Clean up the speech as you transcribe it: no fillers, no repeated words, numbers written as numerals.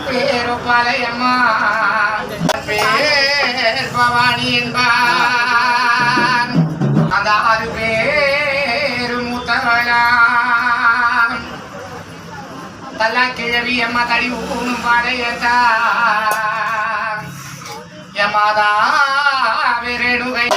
பேரு பாளையம்மா பேர் பவானி என்பான் அந்த 6 பேரு மூத்தவளாம் தல்லா கிழவி அம்மா தடி ஊனும் பாளையத்தா யமாதா விரேணுகை